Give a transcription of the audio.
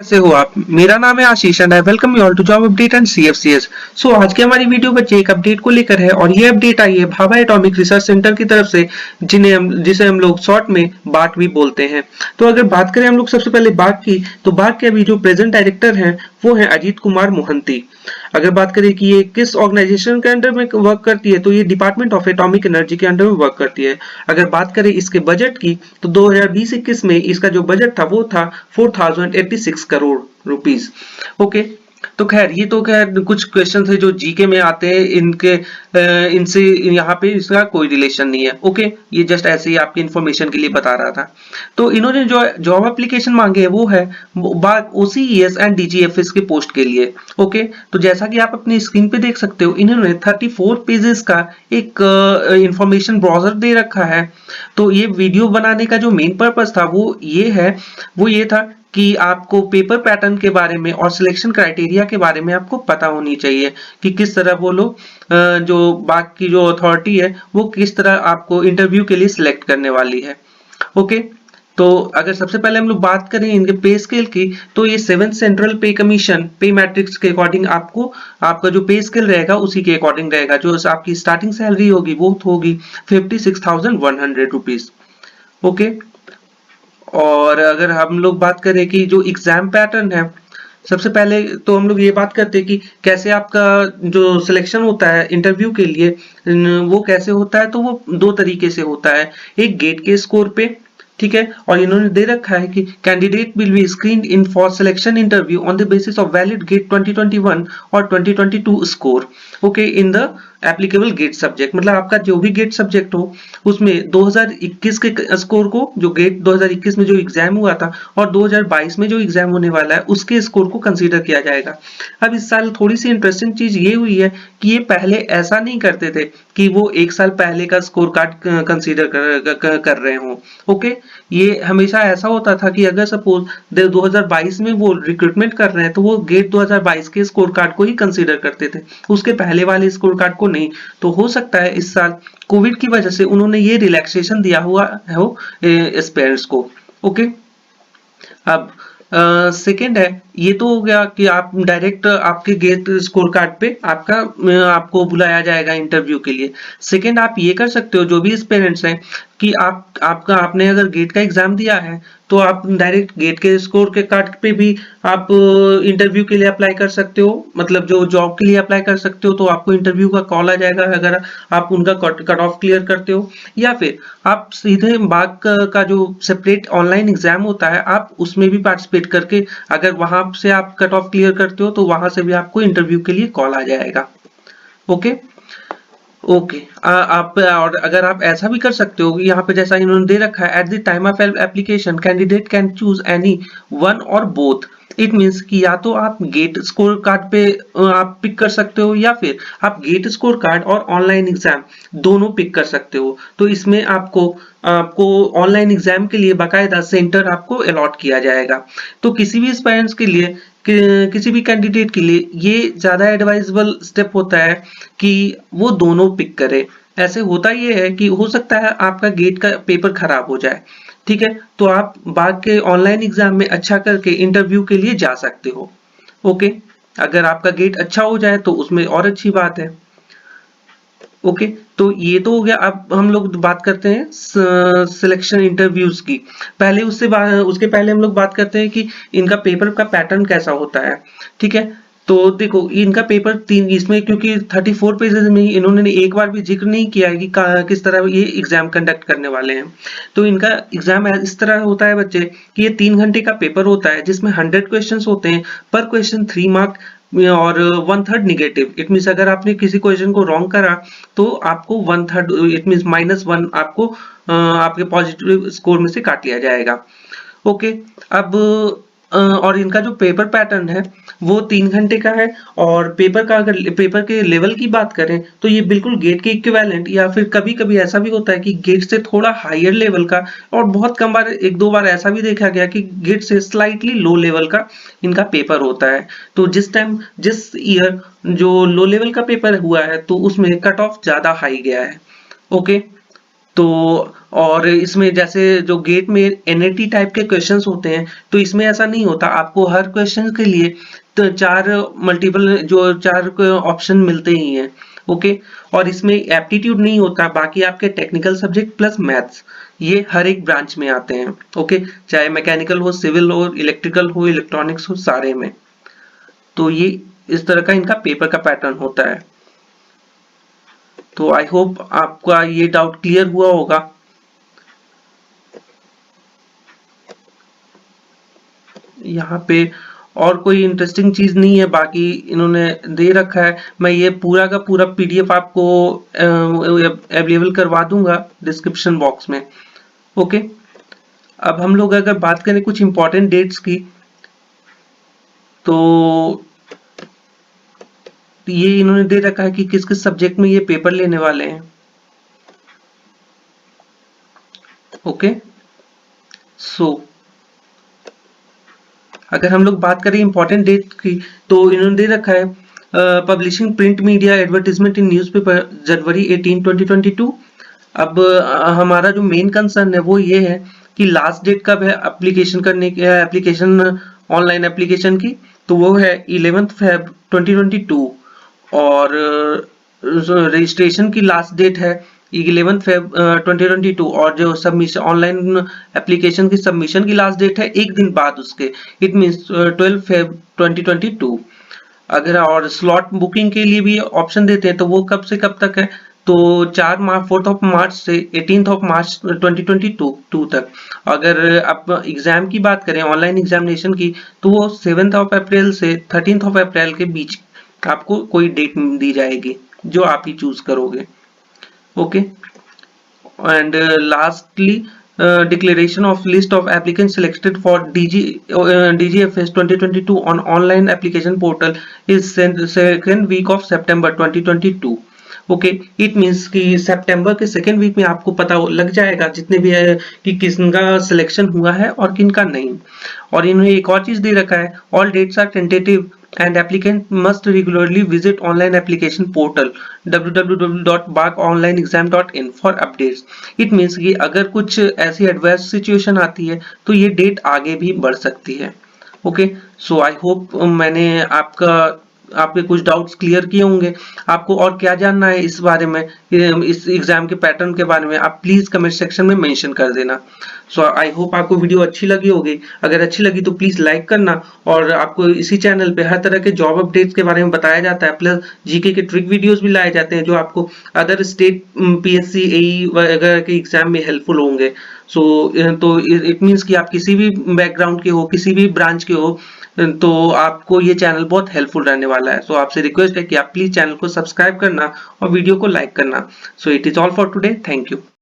कैसे हो आप? मेरा नाम है Ashish and I welcome you all to job update and CFCS. So आज की हमारी वीडियो बच्चे एक अपडेट को लेकर है और ये अपडेट आई है भाभा एटॉमिक रिसर्च सेंटर की तरफ से, जिसे हम लोग शॉर्ट में बात भी बोलते हैं। तो अगर बात करें हम लोग सबसे पहले बात की, तो बात के अभी जो प्रेजेंट डायरेक्टर हैं वो है अजीत कुमार मोहंती। अगर बात करें कि ये किस ऑर्गेनाइजेशन के अंडर में वर्क करती है, तो ये डिपार्टमेंट ऑफ एटॉमिक एनर्जी के अंडर में वर्क करती है। अगर बात करें इसके बजट की, तो 2020-21 में इसका जो बजट था वो था 4086 करोड़ रुपीस। ओके। तो खैर ये तो खैर कुछ क्वेश्चन थे जो जीके में आते हैं, इनसे यहाँ पे इसका कोई रिलेशन नहीं है। ओके, ये जस्ट ऐसे ही आपकी इंफॉर्मेशन के लिए बता रहा था। तो इन्होंने जो जॉब एप्लीकेशन मांगे है वो है ओसीईएस एंड डीजीएफएस के पोस्ट के लिए। ओके, तो जैसा कि आप अपनी स्क्रीन पे देख सकते हो, इन्होंने 34 पेजेस का एक इंफॉर्मेशन ब्राउजर दे रखा है। तो ये वीडियो बनाने का जो मेन पर्पस था वो ये था कि आपको पेपर पैटर्न के बारे में और सिलेक्शन क्राइटेरिया के बारे में आपको पता होनी चाहिए कि किस तरह वो लोग जो बाकी जो अथॉरिटी है वो किस तरह आपको इंटरव्यू के लिए सिलेक्ट करने वाली है। ओके, तो अगर सबसे पहले हम लोग बात करें इनके पे स्केल की, तो ये 7th सेंट्रल पे कमीशन पे मैट्रिक्स के अकॉर्डिंग आपको आपका जो पे स्केल रहेगा उसी के अकॉर्डिंग रहेगा। जो आपकी स्टार्टिंग सैलरी होगी वो होगी 56,100 रुपीज। ओके, और अगर हम लोग बात करें कि जो एग्जाम पैटर्न है, सबसे पहले तो हम लोग ये बात करते हैं कि कैसे आपका जो सिलेक्शन होता है इंटरव्यू के लिए, वो कैसे होता है। तो वो दो तरीके से होता है। एक गेट के स्कोर पे, ठीक है, और इन्होंने दे रखा है कि candidate will be screened in for selection interview on the basis of valid GATE 2021 और 2022 score. Okay, in the applicable GATE subject, मतलब आपका जो भी गेट सब्जेक्ट हो उसमें 2021 के स्कोर को, जो गेट 2021 में जो एग्जाम हुआ था और 2022 में जो एग्जाम होने वाला है उसके स्कोर को कंसीडर किया जाएगा। अब इस साल थोड़ी सी इंटरेस्टिंग चीज ये हुई है कि ये पहले ऐसा नहीं करते थे कि वो एक साल पहले का स्कोर कार्ड कंसीडर कर रहे हो। ओके, ये हमेशा ऐसा होता था कि अगर सपोज 2022 में वो रिक्रूटमेंट कर रहे हैं तो वो गेट 2022 के स्कोर कार्ड को ही कंसीडर करते थे, उसके पहले वाले स्कोर कार्ड को नहीं। तो हो सकता है इस साल कोविड की वजह से उन्होंने ये रिलैक्सेशन दिया हुआ है हो एस्पायर्स को। ओके, अब सेकंड है, ये तो हो गया कि आप डायरेक्ट आपके गेट स्कोर कार्ड पे आपको बुलाया जाएगा इंटरव्यू के लिए। सेकंड, आप ये कर सकते हो जो भी पेरेंट्स हैं कि आपने अगर गेट का एग्जाम दिया है तो आप डायरेक्ट गेट के स्कोर के कार्ड पे भी आप इंटरव्यू के लिए अप्लाई कर सकते हो, मतलब जो जॉब के लिए अप्लाई कर सकते हो। तो आपको इंटरव्यू का कॉल आ जाएगा अगर आप उनका कट ऑफ क्लियर करते हो, या फिर आप सीधे बाग का जो सेपरेट ऑनलाइन एग्जाम होता है आप उसमें भी पार्टिसिपेट करके अगर वहां से आप कट ऑफ क्लियर करते हो तो वहां से भी आपको इंटरव्यू के लिए कॉल आ जाएगा। ओके। ओके, आप और अगर आप ऐसा भी कर सकते हो, यहाँ पे जैसा इन्होंने दे रखा है, at the time of application candidate can choose any one और बोथ। इट मीन्स कि या तो आप गेट स्कोर कार्ड पे आप पिक कर सकते हो, या फिर आप गेट स्कोर कार्ड और ऑनलाइन एग्जाम दोनों पिक कर सकते हो। तो इसमें आपको आपको ऑनलाइन एग्जाम के लिए बाकायदा सेंटर आपको अलॉट किया जाएगा। तो किसी भी एस्पायरेंट्स के लिए, किसी भी कैंडिडेट के लिए ये ज्यादा एडवाइजेबल स्टेप होता है कि वो दोनों पिक करे। ऐसे होता ये है कि हो सकता है आपका गेट का पेपर खराब हो जाए, ठीक है, तो आप बाद के ऑनलाइन एग्जाम में अच्छा करके इंटरव्यू के लिए जा सकते हो। ओके, अगर आपका गेट अच्छा हो जाए तो उसमें और अच्छी बात है। ओके, तो ये तो हो गया। अब हम लोग बात करते हैं सिलेक्शन इंटरव्यूज की। उसके पहले हम लोग बात करते हैं कि इनका पेपर का पैटर्न कैसा होता है। ठीक है, तो देखो इनका पेपर तीन, इसमें क्योंकि 34 पेजेस में ही इन्होंने एक बार भी जिक्र नहीं किया है कि किस तरह ये एग्जाम कंडक्ट करने वाले हैं। तो इनका एग्जाम इस तरह होता है बच्चे कि ये 3 घंटे का पेपर होता है जिसमें 100 क्वेश्चन होते हैं, पर क्वेश्चन 3 मार्क और 1/3 निगेटिव। इट मीन्स अगर आपने किसी क्वेश्चन को रॉन्ग करा तो आपको 1/3, इट मीन्स -1 आपको आपके पॉजिटिव स्कोर में से काट लिया जाएगा। ओके, अब और इनका जो पेपर पैटर्न है वो 3 घंटे का है। और अगर पेपर के लेवल की बात करें तो ये बिल्कुल गेट के इक्विवेलेंट, या फिर कभी कभी ऐसा भी होता है कि गेट से थोड़ा हायर लेवल का, और बहुत कम बार, एक दो बार ऐसा भी देखा गया कि गेट से स्लाइटली लो लेवल का इनका पेपर होता है। तो जिस ईयर जो लो लेवल का पेपर हुआ है तो उसमें कट ऑफ ज्यादा हाई गया है। ओके, तो और इसमें जैसे जो गेट में एनएटी टाइप के क्वेश्चंस होते हैं, तो इसमें ऐसा नहीं होता, आपको हर क्वेश्चन के लिए तो चार ऑप्शन मिलते ही हैं। ओके, और इसमें एप्टीट्यूड नहीं होता, बाकी आपके टेक्निकल सब्जेक्ट प्लस मैथ्स ये हर एक ब्रांच में आते हैं। ओके, चाहे मैकेनिकल हो, सिविल हो, इलेक्ट्रिकल हो, इलेक्ट्रॉनिक्स हो, सारे में। तो ये इस तरह का इनका पेपर का पैटर्न होता है। तो आई होप आपका ये डाउट क्लियर हुआ होगा। यहाँ पे और कोई इंटरेस्टिंग चीज नहीं है, बाकी इन्होंने दे रखा है। मैं ये पूरा का पूरा पीडीएफ आपको अवेलेबल करवा दूंगा डिस्क्रिप्शन बॉक्स में। ओके, अब हम लोग अगर बात करें कुछ इंपॉर्टेंट डेट्स की, तो ये इन्होंने दे रखा है कि किस किस सब्जेक्ट में ये पेपर लेने वाले हैं। ओके, सो अगर हम लोग बात करें इंपॉर्टेंट डेट की, तो इन्होंने दे रखा है publishing print media advertisement in newspaper January 18 2022। अब हमारा जो मेन कंसर्न है वो ये है कि लास्ट डेट कब है एप्लीकेशन करने की, एप्लीकेशन ऑनलाइन एप्लीकेशन की, तो वो है 11 Feb 2022। और रजिस्ट्रेशन की लास्ट डेट है 11 Feb 2022। और जो सबमिशन ऑनलाइन एप्लीकेशन की सबमिशन की लास्ट डेट है एक दिन बाद उसके, इट मींस 12 Feb 2022। अगर और स्लॉट बुकिंग के लिए भी ऑप्शन देते हैं, तो वो कब से कब तक है, तो 4 मार्च से 18 मार्च 2022 तक। अगर आप एग्जाम की बात करें, ऑनलाइन एग्जामिनेशन की, तो वो 7 अप्रैल से 13 अप्रैल के बीच आपको कोई डेट दी जाएगी जो आप ही चूज करोगे। Okay, and lastly declaration of list of applicants selected for DGFS 2022 on online application portal is sent second week of September 2022। Okay, it means कि सितंबर के सेकेंड वीक में आपको पता लग जाएगा जितने भी है कि किसका सिलेक्शन हुआ है और किनका नहीं। और इन्होंने एक और चीज दे रखा है, all dates are tentative and applicant must regularly visit online application portal www.bakonlineexam.in for updates। it means कि अगर कुछ ऐसी एडवर्स सिचुएशन आती है तो ये डेट आगे भी बढ़ सकती है। ओके, सो आई होप मैंने आपके कुछ डाउट्स क्लियर किए होंगे। आपको और क्या जानना है इस बारे में, इस एग्जाम के पैटर्न के बारे में, आप प्लीज कमेंट सेक्शन में मेंशन कर देना। सो आई होप आपको वीडियो अच्छी लगी होगी। अगर अच्छी लगी तो प्लीज लाइक करना, और आपको इसी चैनल पे हर तरह के जॉब अपडेट्स के बारे में बताया जाता है, प्लस जीके के ट्रिक वीडियोस भी लाए जाते हैं जो आपको अदर स्टेट पीएससी एई वगैरह के एग्जाम में हेल्पफुल होंगे। तो इट मीन्स कि आप किसी भी बैकग्राउंड के हो, किसी भी ब्रांच के हो, तो आपको ये चैनल बहुत हेल्पफुल रहने वाला है। सो आपसे रिक्वेस्ट है कि आप प्लीज चैनल को सब्सक्राइब करना और वीडियो को लाइक करना। So it is all for today, thank you.